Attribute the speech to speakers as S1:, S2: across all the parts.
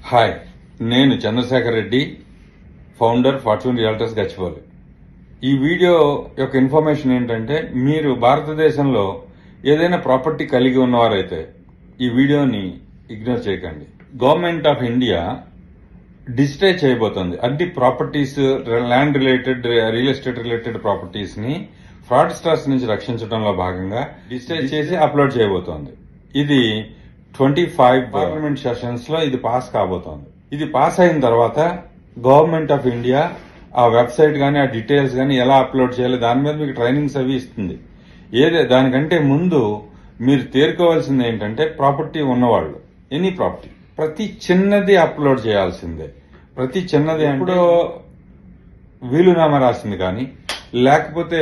S1: Hi, నేను Chandrashekar Reddy, founder Fortune Realtors Gachibowli. ఈ video యొక్క ఇన్ఫర్మేషన్ ఏంటంటే, మీరు భారతదేశంలో ఏదైనా ప్రాపర్టీ కలిగి ఉన్నవారైతే ఈ వీడియోని ఇగ్నోర్ చేయకండి. గవర్నమెంట్ ఆఫ్ ఇండియా డిజిటైజ్ చేయబోతోంది. అన్ని properties, land related, real estate related properties ని ఫ్రాడ్ స్టార్స్ నుంచి రక్షించడంలో భాగంగా డిజిటైజ్ చేసి అప్లోడ్ చేయబోతోంది. ఇది 25 పార్లమెంట్ సెషన్స్ లో ఇది పాస్ కాబోతోంది. ఇది పాస్ అయిన తర్వాత గవర్నమెంట్ ఆఫ్ ఇండియా ఆ వెబ్సైట్ గానీ, ఆ డీటెయిల్స్ గానీ ఎలా అప్లోడ్ చేయాలి దాని మీద మీకు ట్రైనింగ్స్ అవి ఇస్తుంది. దానికంటే ముందు మీరు తేరుకోవాల్సింది ఏంటంటే, ప్రాపర్టీ ఉన్నవాళ్ళు ఎనీ ప్రాపర్టీ ప్రతి చిన్నది అప్లోడ్ చేయాల్సిందే. ప్రతి చిన్నది ఎప్పుడో వీలునామా రాసింది కానీ, లేకపోతే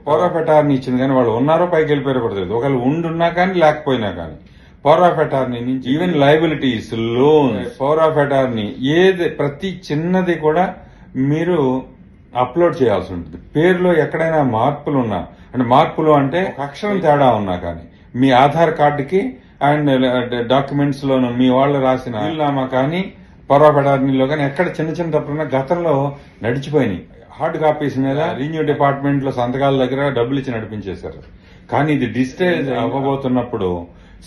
S1: పవర్ ఆఫ్ అటార్నీ ఇచ్చింది కానీ, వాళ్ళు ఉన్నారో పైకి వెళ్ళిపోయారో కూడా తెలియదు. ఒకవేళ ఉండున్నా కానీ లేకపోయినా కానీ పవర్ ఆఫ్ అటార్నీ నుంచి even liabilities, loans, power of attorney ప్రతి చిన్నది కూడా మీరు అప్లోడ్ చేయాల్సి ఉంటుంది. పేరులో ఎక్కడైనా మార్పులు ఉన్నా, అంటే మార్పులు అంటే అక్షరం తేడా ఉన్నా కానీ, మీ ఆధార్ కార్డుకి అండ్ డాక్యుమెంట్స్ లోను మీ వాళ్ళు రాసిన వీలునామా కానీ, పవర్ ఆఫ్ అటార్నీలో కానీ ఎక్కడ చిన్న చిన్న తప్పులున్నా గతంలో నడిచిపోయినాయి. హార్డ్ కాపీస్ మీద రెవెన్యూ డిపార్ట్మెంట్ లో సంతకాల దగ్గర డబ్బులు ఇచ్చి నడిపించేశారు. కానీ ఇది డిజిటైజ్ అవ్వబోతున్నప్పుడు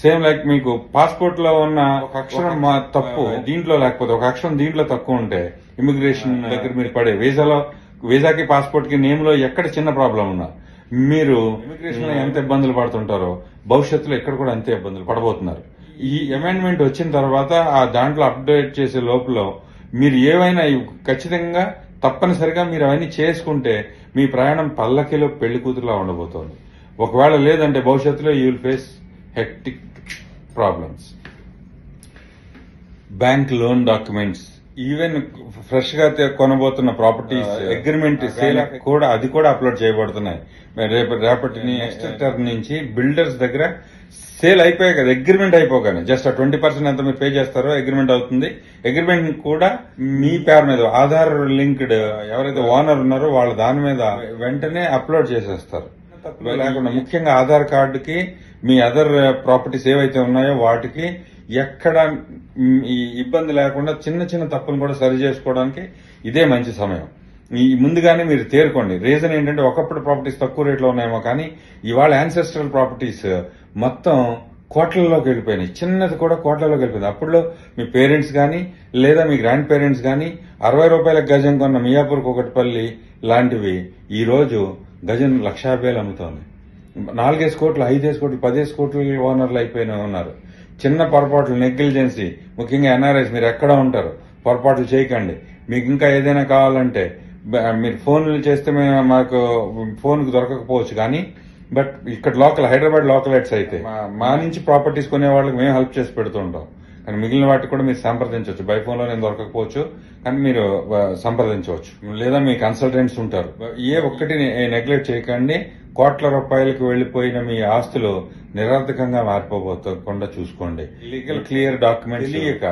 S1: సేమ్ లైక్ మీకు పాస్పోర్ట్ లో ఉన్న ఒక అక్షరం తప్పు దీంట్లో, లేకపోతే ఒక అక్షరం దీంట్లో తక్కువ ఉంటే ఇమిగ్రేషన్ దగ్గర మీరు పడే వీసాకి, పాస్పోర్ట్ కి నేమ్ లో ఎక్కడ చిన్న ప్రాబ్లం ఉన్నా మీరు ఇమిగ్రేషన్ లో ఎంత ఇబ్బందులు పడుతుంటారో భవిష్యత్తులో ఇక్కడ కూడా అంతే ఇబ్బందులు పడబోతున్నారు. ఈ అమెండ్మెంట్ వచ్చిన తర్వాత ఆ దాంట్లో అప్డేట్ చేసే లోపల మీరు ఏవైనా ఖచ్చితంగా తప్పనిసరిగా మీరు అవన్నీ చేసుకుంటే మీ ప్రయాణం పల్లకిలో పెళ్లి కూతురులా ఉండబోతోంది. ఒకవేళ లేదంటే భవిష్యత్తులో you will face hectic problems. Bank loan documents, even fresh గా కొనబోతున్న ప్రాపర్టీస్ అగ్రిమెంట్ సేల్ కూడా అది కూడా అప్లోడ్ చేయబడుతున్నాయి. రేపటి నెక్స్ట్ టర్మ్ నుంచి బిల్డర్స్ దగ్గర సేల్ అయిపోయాయి కదా, అగ్రిమెంట్ అయిపోగానే జస్ట్ 20% ఎంత మీరు పే చేస్తారో అగ్రిమెంట్ అవుతుంది. అగ్రిమెంట్ కూడా మీ పేరు మీద ఆధార్ లింక్డ్ ఎవరైతే ఓనర్ ఉన్నారో వాళ్ళ దాని మీద వెంటనే అప్లోడ్ చేసేస్తారు. లేకుండా ముఖ్యంగా ఆధార్ కార్డుకి మీ అదర్ ప్రాపర్టీస్ ఏవైతే ఉన్నాయో వాటికి ఎక్కడ ఇబ్బంది లేకుండా చిన్న చిన్న తప్పులు కూడా సరి చేసుకోవడానికి ఇదే మంచి సమయం. ఈ ముందుగానే మీరు తేరుకోండి. రీజన్ ఏంటంటే, ఒకప్పుడు ప్రాపర్టీస్ తక్కువ రేట్లో ఉన్నాయేమో కానీ ఇవాళ యాన్సెస్ట్రల్ ప్రాపర్టీస్ మొత్తం కోట్లలోకి వెళ్ళిపోయినాయి. చిన్నది కూడా కోట్లలోకి వెళ్ళిపోయింది. అప్పుడులో మీ పేరెంట్స్ గానీ లేదా మీ గ్రాండ్ పేరెంట్స్ గానీ 60 రూపాయల గజం కొన్న మియాపూర్ కుకట్పల్లి లాంటివి ఈ రోజు గజం 1,50,000 అమ్ముతోంది. 4 కోట్లు, 5 కోట్లు, 10 కోట్లు ఓనర్లు అయిపోయిన ఉన్నారు. చిన్న పొరపాట్లు, నెగ్లిజెన్సీ, ముఖ్యంగా ఎన్ఆర్ఐస్ మీరు ఎక్కడ ఉంటారు, పొరపాట్లు చేయకండి. మీకు ఇంకా ఏదైనా కావాలంటే మీరు ఫోన్లు చేస్తే మాకు ఫోన్ కు దొరకకపోవచ్చు కానీ, బట్ ఇక్కడ లోకల్ హైదరాబాద్ లోకల్ హెడ్స్ అయితే మా నుంచి ప్రాపర్టీస్ కొనే వాళ్ళకి మేము హెల్ప్ చేసి పెడుతుంటాం. కానీ మిగిలిన వాటికి కూడా మీరు సంప్రదించవచ్చు. బై ఫోన్ లో నేను దొరకకపోవచ్చు కానీ మీరు సంప్రదించవచ్చు. లేదా మీ కన్సల్టెంట్స్ ఉంటారు. ఏ ఒక్కటి నెగ్లెక్ట్ చేయకండి. కోట్ల రూపాయలకు వెళ్లిపోయిన మీ ఆస్తులు నిరర్థకంగా మారిపోకుండా చూసుకోండి. లీగల్ క్లియర్ డాక్యుమెంట్స్ తెలియక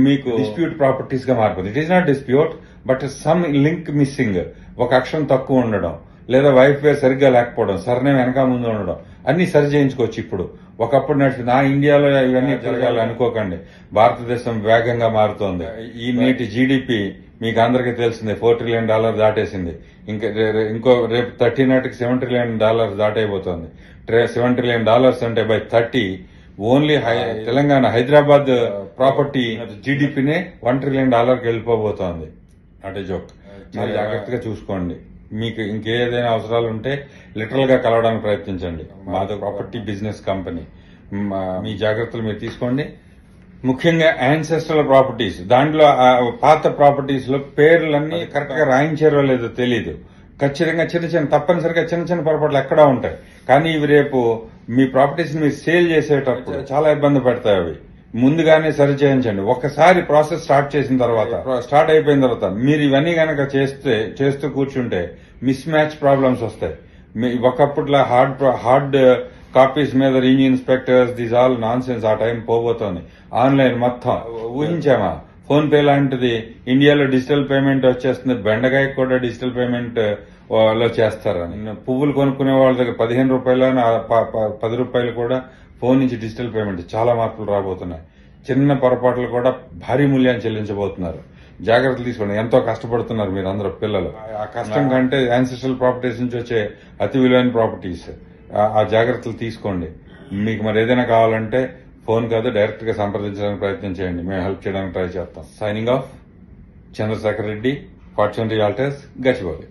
S1: మీకు డిస్ప్యూట్ ప్రాపర్టీస్ గా మారిపోతుంది. It is not dispute, but some link missing, ఒక అక్షరం తక్కువ ఉండడం, లేదా వైఫ్ పేరు సరిగ్గా లేకపోవడం, సర్నేమ్ వెనక ముందు ఉండడం, అన్ని సరి చేయించుకోవచ్చు. ఇప్పుడు ఒకప్పుడు నడిచింది. ఇండియాలో ఇవన్నీ జరగాలి అనుకోకండి. భారతదేశం వేగంగా మారుతోంది. ఈ నేటి జీడిపి మీకు అందరికీ తెలిసిందే, $4 ట్రిలియన్ దాటేసింది. ఇంకో రేపు 30 నాటికి $7 ట్రిలియన్ దాటైపోతుంది. $7 ట్రిలియన్ అంటే by 30 only Telangana Hyderabad property జీడిపినే $1 ట్రిలియన్ వెళ్ళిపోబోతోంది. అటే జోక్. చాలా జాగ్రత్తగా చూసుకోండి. మీకు ఇంకేదైనా అవసరాలు ఉంటే లిటరల్ గా కలవడానికి ప్రయత్నించండి. మాది ప్రాపర్టీ బిజినెస్ కంపెనీ. మీ జాగ్రత్తలు మీరు తీసుకోండి. ముఖ్యంగా యాన్సెస్ట్రల్ ప్రాపర్టీస్, దాంట్లో పాత ప్రాపర్టీస్ లో పేర్లన్నీ కరెక్ట్ గా రాయించారో లేదో తెలీదు. ఖచ్చితంగా తప్పనిసరిగా చిన్న చిన్న పొరపాట్లు ఎక్కడా ఉంటాయి. కానీ ఇవి రేపు మీ ప్రాపర్టీస్ మీరు సేల్ చేసేటప్పుడు చాలా ఇబ్బంది పెడతాయి. అవి ముందుగానే సరి చేయించండి. ఒకసారి ప్రాసెస్ స్టార్ట్ అయిపోయిన తర్వాత మీరు ఇవన్నీ గనక చేస్తూ కూర్చుంటే మిస్ మ్యాచ్ ప్రాబ్లమ్స్ వస్తాయి. ఒకప్పట్లో హార్డ్ కాపీస్ మీద review inspectors, this all non sense. ఆ టైం పోబోతోంది. ఆన్లైన్ మొత్తం ఊహించామా? ఫోన్ పే లాంటిది ఇండియాలో డిజిటల్ పేమెంట్ వచ్చేస్తుంది. బెండకాయ కూడా డిజిటల్ పేమెంట్ లో చేస్తారని. పువ్వులు కొనుక్కునే వాళ్ళ దగ్గర 15 రూపాయలు, 10 రూపాయలు కూడా ఫోన్ నుంచి డిజిటల్ పేమెంట్. చాలా మార్పులు రాబోతున్నాయి. చిన్న పొరపాట్లు కూడా భారీ మూల్యాన్ని చెల్లించబోతున్నారు. జాగ్రత్తలు తీసుకోండి. ఎంతో కష్టపడుతున్నారు మీరు అందరూ పిల్లలు. ఆ కష్టం కంటే యాన్సిస్ట్రల్ ప్రాపర్టీస్ నుంచి వచ్చే అతి విలువైన ప్రాపర్టీస్. ఆ జాగ్రత్తలు తీసుకోండి. మీకు మరి ఏదైనా కావాలంటే ఫోన్ కాదు, డైరెక్ట్ గా సంప్రదించడానికి ప్రయత్నం చేయండి. మేము హెల్ప్ చేయడానికి ట్రై చేస్తాం. Signing off, Chandrashekar Reddy, Fortune Realtors, Gachibowli.